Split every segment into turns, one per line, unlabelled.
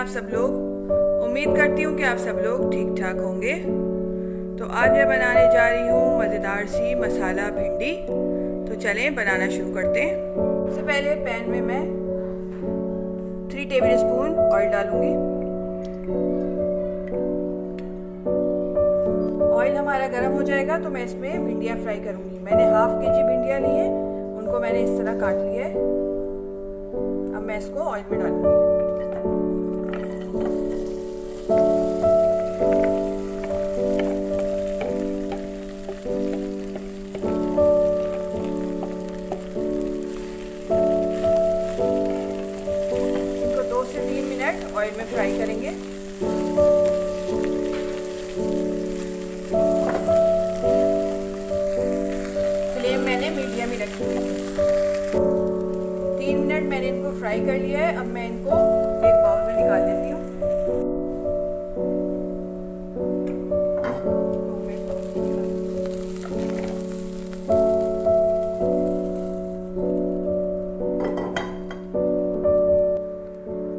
आप सब लोग। उम्मीद करती हूँ कि आप सब लोग ठीक ठाक होंगे। तो आज मैं बनाने जा रही हूँ मज़ेदार सी मसाला भिंडी। तो चलें बनाना शुरू करते हैं। सबसे पहले पैन में मैं 3 टेबल स्पून ऑयल डालूंगी। ऑयल हमारा गर्म हो जाएगा तो मैं इसमें भिंडियाँ फ्राई करूँगी। मैंने हाफ kg भिंडियाँ ली है, उनको मैंने इस तरह काट लिया है। अब मैं इसको ऑयल में डालूंगी। इनको 2 से 3 मिनट ऑयल में फ्राई करेंगे। फ्लेम मैंने मीडियम ही रखी है। 3 मिनट मैंने इनको फ्राई कर लिया है। अब मैं इनको एक बाउल में निकाल लेती हूँ।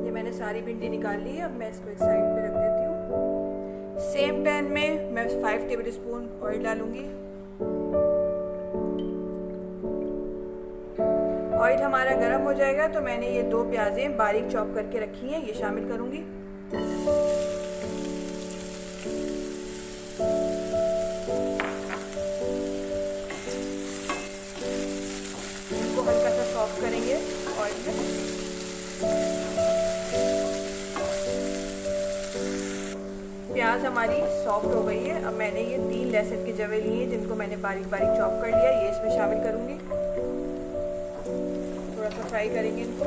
ये मैंने सारी भिंडी निकाल ली है। अब मैं इसको एक साइड पे रख देती हूँ। सेम पैन में मैं 5 टेबल स्पून ऑयल डालूंगी। ऑयल हमारा गर्म हो जाएगा तो मैंने ये 2 प्याजें बारीक चॉप करके रखी हैं, ये शामिल करूंगी। इसको हल्का सा सॉफ्ट करेंगे ऑयल में। प्याज हमारी सॉफ्ट हो गई है। अब मैंने ये 3 लहसुन के जवे लिए जिनको मैंने बारीक बारीक चॉप कर लिया, ये इसमें शामिल करूंगी। थोड़ा सा फ्राई करेंगे इनको।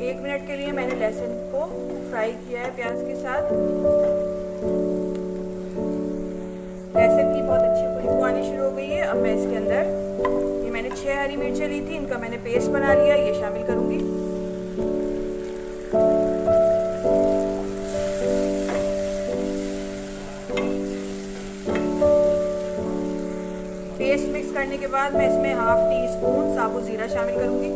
एक मिनट के लिए मैंने लहसुन को फ्राई किया है प्याज के साथ। लहसुन की बहुत अच्छी खुशबू आनी शुरू हो गई है। अब मैं इसके अंदर ये मैंने 6 हरी मिर्चें ली थी, इनका मैंने पेस्ट बना लिया, ये शामिल करूंगी। पेस्ट मिक्स करने के बाद मैं इसमें हाफ टी स्पून साबुत जीरा शामिल करूंगी।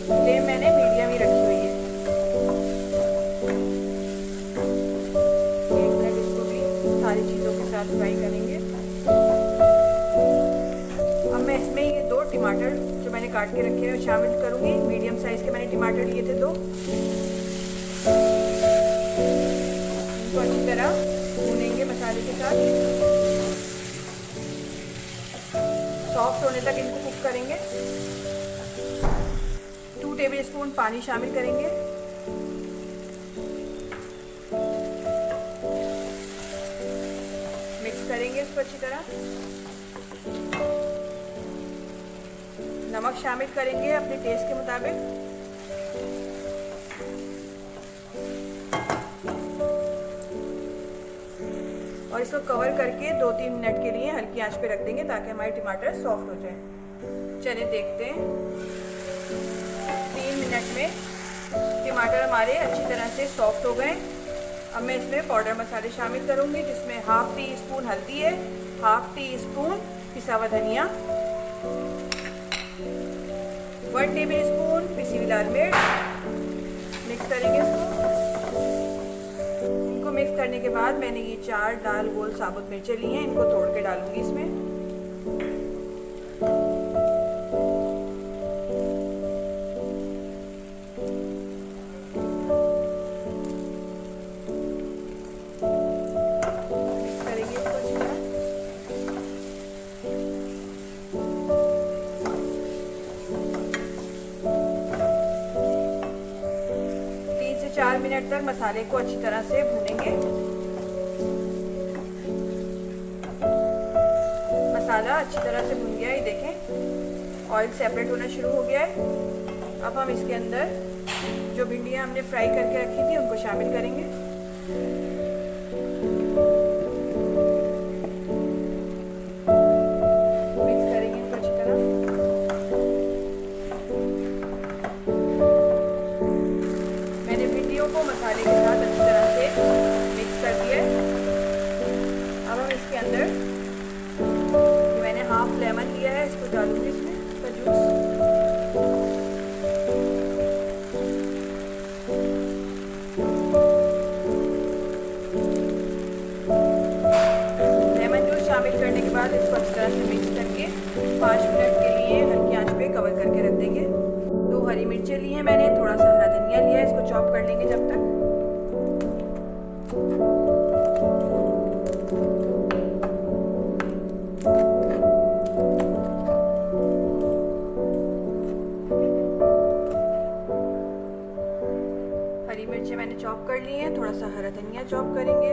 फ्लेम मैंने मीडियम ही रखी हुई है। 1 मिनट इसको भी सारी चीज़ों के साथ फ्राई करेंगे। अब मैं इसमें ये 2 टमाटर जो मैंने काट के रखे हैं शामिल करूंगी। मीडियम साइज के मैंने टमाटर लिए थे 2। इनको अच्छी तरह भूनेंगे मसाले के साथ। सॉफ्ट होने तक इनको कुक करेंगे। 2 टेबल स्पून पानी शामिल करेंगे। मिक्स करेंगे इसको अच्छी तरह। नमक शामिल करेंगे अपने टेस्ट के मुताबिक। और इसको कवर करके 2-3 मिनट के लिए हल्की आंच पे रख देंगे ताकि हमारे टमाटर सॉफ्ट हो जाए। चलिए देखते हैं। 3 मिनट में टमाटर हमारे अच्छी तरह से सॉफ्ट हो गए। अब मैं इसमें पाउडर मसाले शामिल करूंगी, जिसमें हाफ टी स्पून हल्दी है, हाफ टी स्पून पिसा हुआ धनिया, 1 टेबल स्पून पिसी हुई लाल मिर्च। मिक्स करेंगे इसको। मिक्स करने के बाद मैंने ये 4 लाल गोल साबुत मिर्चें ली हैं, इनको तोड़ के डालूंगी इसमें। मिक्स करेंगे इसको अच्छी तरह। 3 से 4 मिनट तक मसाले को अच्छी तरह से भूनेंगे। मसाला अच्छी तरह से भुन गया है, देखें ऑयल सेपरेट होना शुरू हो गया है। अब हम इसके अंदर जो भिंडियाँ हमने फ्राई करके रखी थी उनको शामिल करेंगे। मिक्स करेंगे इनको अच्छी तरह। मैंने भिंडियों को मसाले के साथ अच्छी तरह से मिक्स कर दिया है। अब हम इसके अंदर लेमन लिया है, इसको डालूंगी इसमें इसका जूस। लेमन जूस शामिल करने के बाद इसको अच्छी तरह से मिक्स करके 5 मिनट के लिए हल्की आंच पे कवर करके रख देंगे। 2 हरी मिर्चें ली हैं मैंने, थोड़ा सा हरा धनिया लिया है, इसको चॉप कर लेंगे जब तक। हरी मिर्चें मैंने चॉप कर ली हैं, थोड़ा सा हरा धनिया चॉप करेंगे।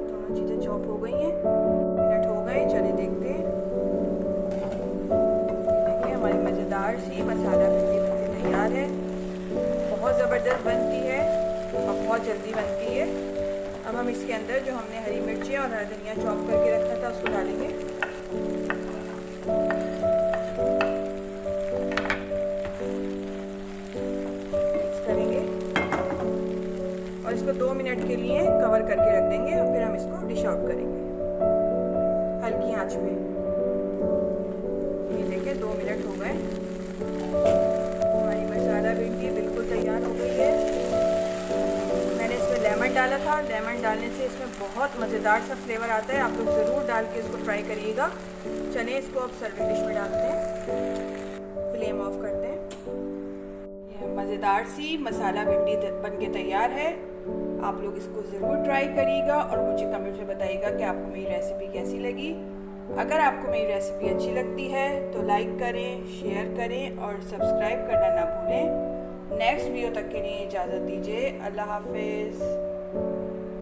दोनों चीज़ें चॉप हो गई हैं, मिनट हो गए, चले देखते हैं। देखिए हमारी मज़ेदार सी मसाला भिंडी बनके तैयार है। बहुत ज़बरदस्त बनती है और बहुत जल्दी बनती है। अब हम इसके अंदर जो हमने हरी मिर्ची और हरा धनिया चॉप करके रखा था उसको डालेंगे। मिक्स करेंगे और इसको 2 मिनट के लिए कवर करके रख देंगे और फिर हम इसको डिश आउट करेंगे हल्की आंच पे। ये देखिए 2 मिनट हो गए, हमारी मसाला भिंडी बिल्कुल तैयार हो गई है। मैंने इसमें लेमन डाला था, लेमन डालने से इसमें बहुत मज़ेदार सा फ्लेवर आता है। आप लोग ज़रूर डाल के इसको ट्राई करिएगा। चलिए इसको अब सर्विंग डिश में डालते हैं, फ्लेम ऑफ करते हैं। ये मज़ेदार सी मसाला भिंडी बन के तैयार है। आप लोग इसको ज़रूर ट्राई करिएगा और मुझे कमेंट में बताइएगा कि आपको मेरी रेसिपी कैसी लगी। अगर आपको मेरी रेसिपी अच्छी लगती है तो लाइक करें, शेयर करें और सब्सक्राइब करना ना भूलें। नेक्स्ट वीडियो तक के लिए इजाज़त दीजिए। अल्लाह हाफिज़।